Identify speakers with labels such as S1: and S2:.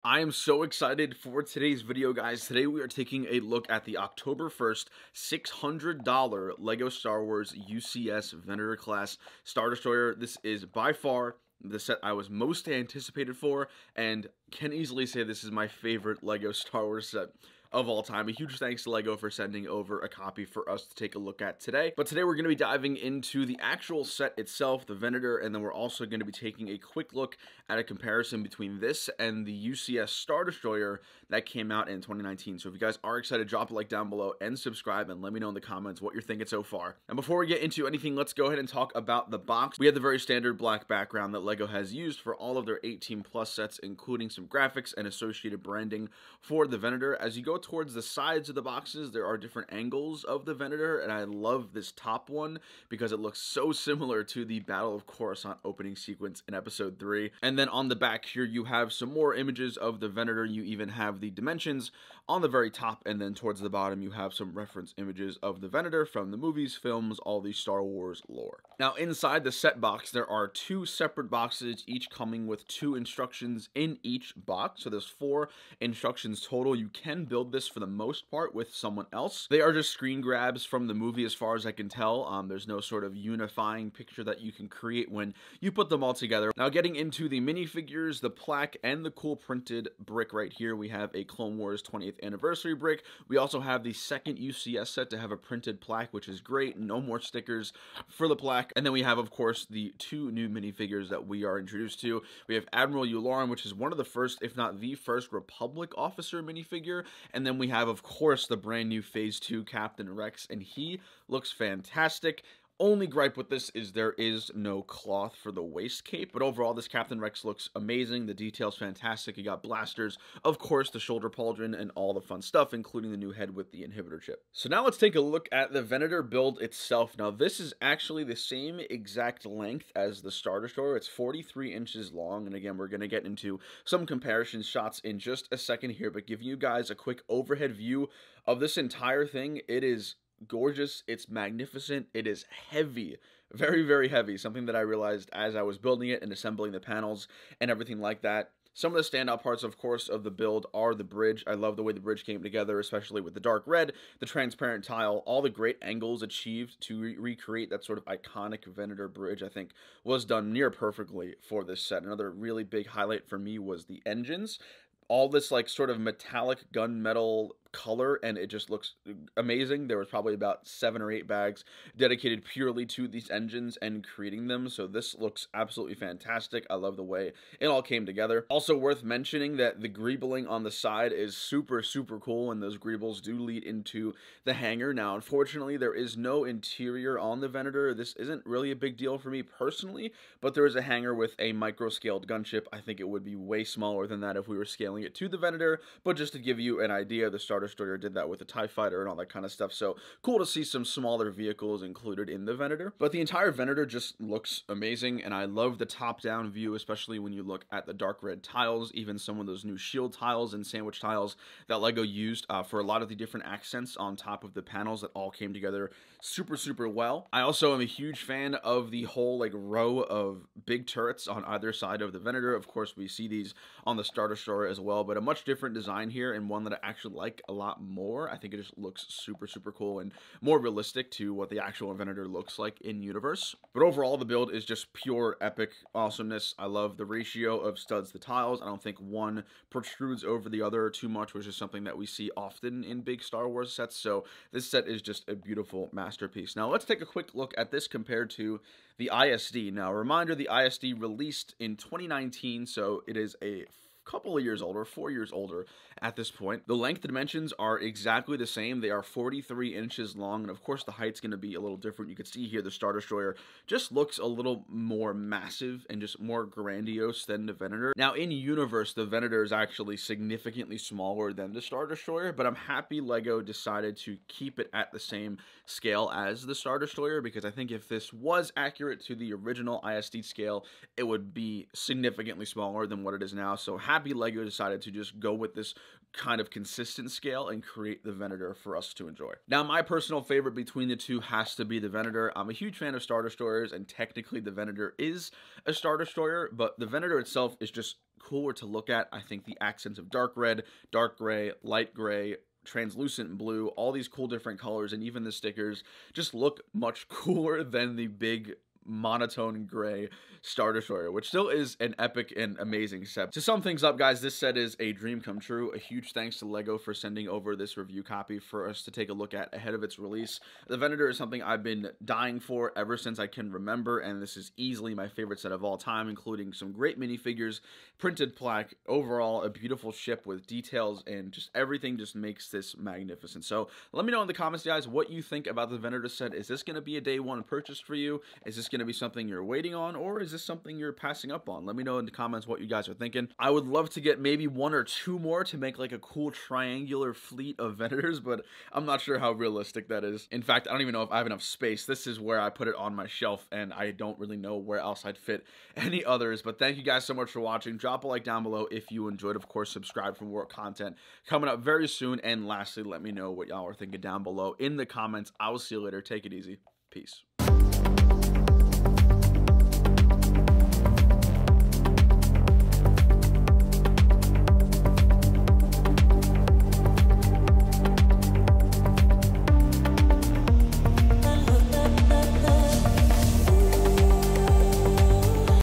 S1: I am so excited for today's video, guys. Today we are taking a look at the October 1st $600 LEGO Star Wars UCS Venator-class Star Destroyer. This is by far the set I was most anticipated for, and can easily say this is my favorite LEGO Star Wars set of all time. A huge thanks to LEGO for sending over a copy for us to take a look at today. But today we're going to be diving into the actual set itself, the Venator, and then we're also going to be taking a quick look at a comparison between this and the UCS Star Destroyer that came out in 2019. So if you guys are excited, drop a like down below and subscribe, and let me know in the comments what you're thinking so far. And before we get into anything, let's go ahead and talk about the box. We have the very standard black background that LEGO has used for all of their 18 plus sets, including some graphics and associated branding for the Venator. As you go towards the sides of the boxes, there are different angles of the Venator, and I love this top one because it looks so similar to the Battle of Coruscant opening sequence in episode 3. And then on the back here you have some more images of the Venator. You even have the dimensions on the very top, and then towards the bottom you have some reference images of the Venator from the movies, films, all the Star Wars lore. Now inside the set box there are two separate boxes, each coming with 2 instructions in each box. So there's 4 instructions total. You can build this for the most part with someone else. They are just screen grabs from the movie as far as I can tell. There's no sort of unifying picture that you can create when you put them all together. Now getting into the minifigures, the plaque, and the cool printed brick right here, we have a Clone Wars 20th anniversary brick. We also have the second UCS set to have a printed plaque, which is great. No more stickers for the plaque. And then we have, of course, the 2 new minifigures that we are introduced to. We have Admiral Yularen, which is one of the first, if not the first, Republic officer minifigure. And then we have, of course, the brand new Phase 2 Captain Rex, and he looks fantastic. Only gripe with this is there is no cloth for the waist cape, but overall this Captain Rex looks amazing. The detail's fantastic. You got blasters, of course, the shoulder pauldron, and all the fun stuff, including the new head with the inhibitor chip. So now let's take a look at the Venator build itself. Now this is actually the same exact length as the Star Destroyer. It's 43 inches long, and again we're going to get into some comparison shots in just a second here, but giving you guys a quick overhead view of this entire thing. It is gorgeous, it's magnificent, it is heavy, very, very heavy, something that I realized as I was building it and assembling the panels and everything like that. Some of the standout parts, of course, of the build are the bridge. I love the way the bridge came together, especially with the dark red, the transparent tile, all the great angles achieved to recreate that sort of iconic Venator bridge, I think, was done near perfectly for this set. Another really big highlight for me was the engines. All this like sort of metallic gunmetal color, and it just looks amazing. There was probably about 7 or 8 bags dedicated purely to these engines and creating them, so this looks absolutely fantastic. I love the way it all came together. Also worth mentioning that the greebling on the side is super cool, and those greebles do lead into the hangar. Now unfortunately there is no interior on the Venator. This isn't really a big deal for me personally, but there is a hangar with a micro scaled gunship. I think it would be way smaller than that if we were scaling it to the Venator, but just to give you an idea, the Star Destroyer did that with the TIE Fighter and all that kind of stuff, so cool to see some smaller vehicles included in the Venator. But the entire Venator just looks amazing, and I love the top-down view, especially when you look at the dark red tiles, even some of those new shield tiles and sandwich tiles that LEGO used for a lot of the different accents on top of the panels that all came together super well. I also am a huge fan of the whole like row of big turrets on either side of the Venator. Of course, we see these on the Star Destroyer as well, but a much different design here, and one that I actually like a lot more. I think it just looks super cool and more realistic to what the actual Venator looks like in universe. But overall the build is just pure epic awesomeness. I love the ratio of studs to tiles. I don't think one protrudes over the other too much, which is something that we see often in big Star Wars sets, so this set is just a beautiful masterpiece. Now let's take a quick look at this compared to the ISD. Now a reminder, the ISD released in 2019, so it is a couple of years older, 4 years older at this point. The length dimensions are exactly the same. They are 43 inches long, and of course the height's going to be a little different. You can see here the Star Destroyer just looks a little more massive and just more grandiose than the Venator. Now in universe, the Venator is actually significantly smaller than the Star Destroyer, but I'm happy LEGO decided to keep it at the same scale as the Star Destroyer, because I think if this was accurate to the original ISD scale, it would be significantly smaller than what it is now. So happy LEGO decided to just go with this kind of consistent scale and create the Venator for us to enjoy. Now, my personal favorite between the two has to be the Venator. I'm a huge fan of Star Destroyers, and technically the Venator is a Star Destroyer, but the Venator itself is just cooler to look at. I think the accents of dark red, dark gray, light gray, translucent blue, all these cool different colors, and even the stickers just look much cooler than the big monotone gray Star Destroyer, which still is an epic and amazing set. To sum things up, guys, this set is a dream come true. A huge thanks to LEGO for sending over this review copy for us to take a look at ahead of its release. The Venator is something I've been dying for ever since I can remember, and this is easily my favorite set of all time, including some great minifigures, printed plaque, overall a beautiful ship with details, and just everything just makes this magnificent. So let me know in the comments, guys, what you think about the Venator set. Is this going to be a day one purchase for you? Is this going to be something you're waiting on, or is this something you're passing up on? Let me know in the comments what you guys are thinking. I would love to get maybe 1 or 2 more to make like a cool triangular fleet of Venators, but I'm not sure how realistic that is. In fact, I don't even know if I have enough space. This is where I put it on my shelf, and I don't really know where else I'd fit any others. But thank you guys so much for watching. Drop a like down below if you enjoyed. Of course, subscribe for more content coming up very soon. And lastly, let me know what y'all are thinking down below in the comments. I will see you later. Take it easy. Peace.